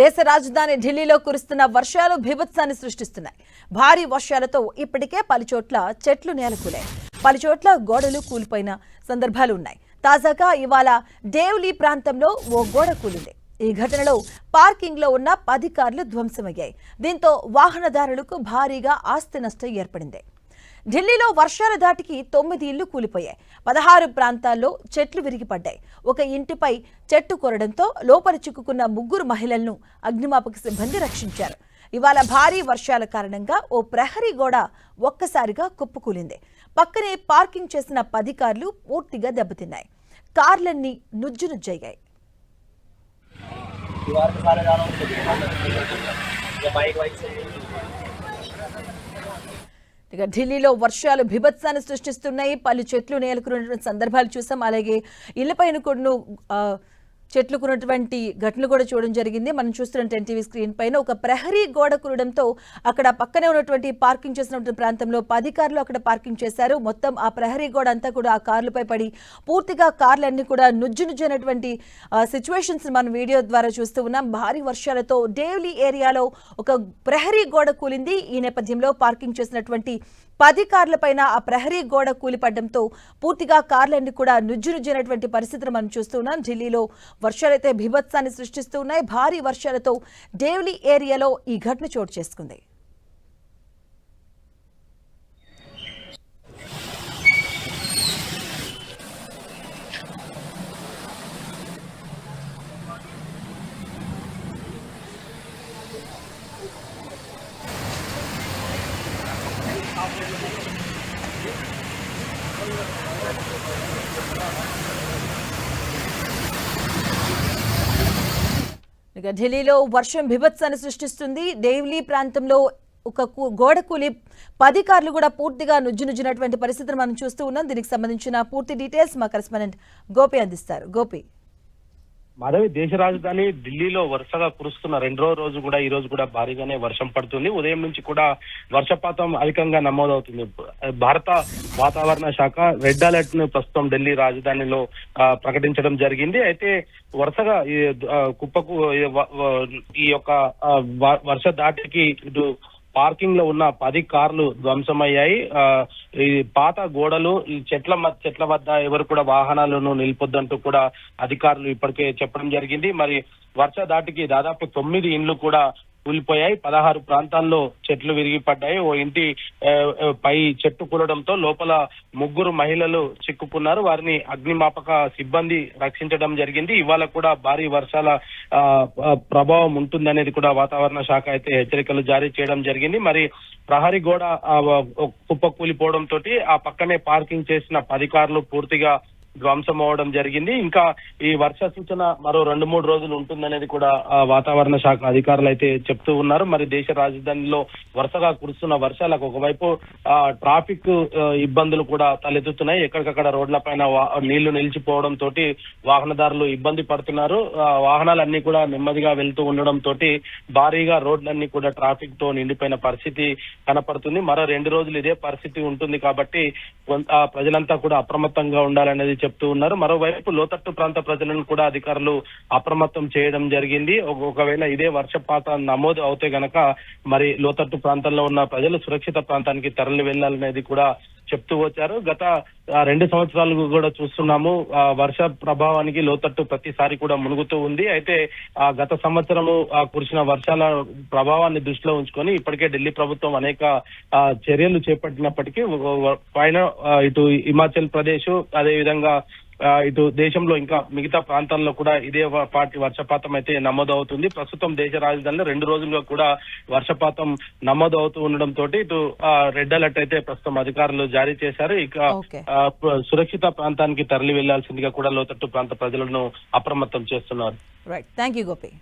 దేశ రాజధాని ఢిల్లీలో కురుస్తున్న వర్షాలు బీభత్సాన్ని సృష్టిస్తున్నాయి. భారీ వర్షాలతో ఇప్పటికే పలుచోట్ల చెట్లు నేలకూలాయి. పలుచోట్ల గోడలు కూలిపోయిన సందర్భాలు ఉన్నాయి. తాజాగా ఇవాళ డేవ్లీ ప్రాంతంలో ఓ గోడ కూలింది. ఈ ఘటనలో పార్కింగ్ లో ఉన్న 10 కార్లు ధ్వంసమయ్యాయి. దీంతో వాహనదారులకు భారీగా ఆస్తి నష్టం ఏర్పడింది. ఢిల్లీలో వర్షాల ధాటికి 9 ఇళ్లు కూలిపోయాయి. 16 ప్రాంతాల్లో చెట్లు విరిగిపడ్డాయి. ఒక ఇంటిపై చెట్టు కొరడంతో లోపల చిక్కుకున్న 3 మహిళలను అగ్నిమాపక సిబ్బంది రక్షించారు. ఇవాళ భారీ వర్షాల కారణంగా ఓ ప్రహరీ గోడ ఒక్కసారిగా కుప్పకూలింది. పక్కనే పార్కింగ్ చేసిన 10 కార్లు పూర్తిగా దెబ్బతిన్నాయి. కార్లన్నీ నుజ్జునుజ్జయ్యాయి. ఇక ఢిల్లీలో వర్షాలు బీభత్సాన్ని సృష్టిస్తున్నాయి. పలు చెట్లు నేలకున్నటువంటి సందర్భాలు చూసాం. అలాగే ఇళ్లపైన కొన్ని చెట్లు కున్నటువంటి ఘటనలు కూడా చూడడం జరిగింది. మనం చూస్తున్న ఎన్టీవీ స్క్రీన్ పైన ఒక ప్రహరీ గోడ కూలడంతో అక్కడ పక్కనే ఉన్నటువంటి పార్కింగ్ చేసినటువంటి ప్రాంతంలో 10 కార్లు అక్కడ పార్కింగ్ చేశారు. మొత్తం ఆ ప్రహరీ గోడ అంతా కూడా ఆ కార్లపై పడి పూర్తిగా కార్లన్నీ కూడా నుజ్జునుజ్జైనటువంటి సిచ్యువేషన్స్ మనం వీడియో ద్వారా చూస్తూ ఉన్నాం. భారీ వర్షాలతో డేవ్లీ ఏరియాలో ఒక ప్రహరీ గోడ కూలింది. ఈ నేపథ్యంలో పార్కింగ్ చేసినటువంటి 10 కార్ల పైన ఆ ప్రహరీ గోడ కూలిపడడంతో పూర్తిగా కార్లన్నీ కూడా నుజ్జునుజ్జైనటువంటి పరిస్థితిని మనం చూస్తున్నాం. ఢిల్లీలో వర్షాలైతే బీభత్సాన్ని సృష్టిస్తూ ఉన్నాయి. భారీ వర్షాలతో డేవ్లీ ఏరియాలో ఈ ఘటన చోటు చేసుకుంది. ఇక ఢిల్లీలో వర్షం బీభత్సాన్ని సృష్టిస్తుంది. డేవ్లీ ప్రాంతంలో ఒక గోడ కూలి 10 కార్లు కూడా పూర్తిగా నుజ్జునుజ్జినటువంటి పరిస్థితిని మనం చూస్తూ ఉన్నాం. దీనికి సంబంధించిన పూర్తి డీటెయిల్స్ మా కరెస్పాండెంట్ గోపి అందిస్తారు. గోపి, మాధవి, దేశ రాజధాని ఢిల్లీలో వరుసగా కురుస్తున్న రెండో రోజు కూడా ఈ రోజు కూడా భారీగానే వర్షం పడుతుంది. ఉదయం నుంచి కూడా వర్షపాతం అధికంగా నమోదవుతుంది. భారత వాతావరణ శాఖ రెడ్ అలర్ట్ ను ప్రస్తుతం ఢిల్లీ రాజధానిలో ప్రకటించడం జరిగింది. అయితే వరుసగా కుప్పకు ఈ యొక్క వర్ష దాటికి ఇటు పార్కింగ్ లో ఉన్న 10 కార్లు ధ్వంసమయ్యాయి. ఈ పాత గోడలు, ఈ చెట్ల వద్ద ఎవరు కూడా వాహనాలను నిలిపొద్దంటూ కూడా అధికారులు ఇప్పటికే చెప్పడం జరిగింది. మరి వర్ష దాటికి దాదాపు 9 ఇండ్లు కూడా కూలిపోయాయి. 16 ప్రాంతాల్లో చెట్లు విరిగిపడ్డాయి. ఓ ఇంటి పై చెట్టు కూలడంతో లోపల 3 మహిళలు చిక్కుకున్నారు. వారిని అగ్నిమాపక సిబ్బంది రక్షించడం జరిగింది. ఇవాళ కూడా భారీ వర్షాల ప్రభావం ఉంటుందనేది కూడా వాతావరణ శాఖ అయితే హెచ్చరికలు జారీ చేయడం జరిగింది. మరి ప్రహరీ గోడ కుప్ప కూలిపోవడంతో ఆ పక్కనే పార్కింగ్ చేసిన 10 కార్లు పూర్తిగా ధ్వంసం అవడం జరిగింది. ఇంకా ఈ వర్ష సూచన మరో 2-3 రోజులు ఉంటుందనేది కూడా వాతావరణ శాఖ అధికారులు అయితే చెప్తూ ఉన్నారు. మరి దేశ రాజధానిలో వరుసగా కురుస్తున్న వర్షాలకు ఒకవైపు ట్రాఫిక్ ఇబ్బందులు కూడా తలెత్తుతున్నాయి. ఎక్కడికక్కడ రోడ్ల పైన నీళ్లు నిలిచిపోవడం తోటి వాహనదారులు ఇబ్బంది పడుతున్నారు. వాహనాలన్నీ కూడా నెమ్మదిగా వెళ్తూ ఉండడం తోటి భారీగా రోడ్లన్నీ కూడా ట్రాఫిక్ తో నిండిపోయిన పరిస్థితి కనపడుతుంది. మరో 2 రోజులు ఇదే పరిస్థితి ఉంటుంది కాబట్టి ప్రజలంతా కూడా అప్రమత్తంగా ఉండాలనేది చెప్తూ ఉన్నారు. మరోవైపు లోతట్టు ప్రాంత ప్రజలను కూడా అధికారులు అప్రమత్తం చేయడం జరిగింది. ఒకవేళ ఇదే వర్షపాతం నమోదు అవుతే గనక మరి లోతట్టు ప్రాంతంలో ఉన్న ప్రజలు సురక్షిత ప్రాంతానికి తరలి వెళ్లాలనేది కూడా చెప్తూ వచ్చారు. గత 2 సంవత్సరాలు కూడా చూస్తున్నాము వర్ష ప్రభావానికి లోతట్టు ప్రతిసారి కూడా మునుగుతూ ఉంది. అయితే గత సంవత్సరము కురిసిన వర్షాల ప్రభావాన్ని దృష్టిలో ఉంచుకొని ఇప్పటికే ఢిల్లీ ప్రభుత్వం అనేక చర్యలు చేపట్టినప్పటికీ పైన ఇటు హిమాచల్ ప్రదేశ్, అదే విధంగా ఇటు దేశంలో ఇంకా మిగతా ప్రాంతాల్లో కూడా ఇదే పాటి వర్షపాతం అయితే నమోదవుతుంది. ప్రస్తుతం దేశ రాజధానిలో 2 రోజులుగా కూడా వర్షపాతం నమోదవుతూ ఉండడంతో ఇటు రెడ్ అలర్ట్ అయితే ప్రస్తుతం అధికారులు జారీ చేశారు. ఇక సురక్షిత ప్రాంతానికి తరలి వెళ్లాల్సిందిగా కూడా లోతట్టు ప్రాంత ప్రజలను అప్రమత్తం చేస్తున్నారు. Right, thank you Gopi.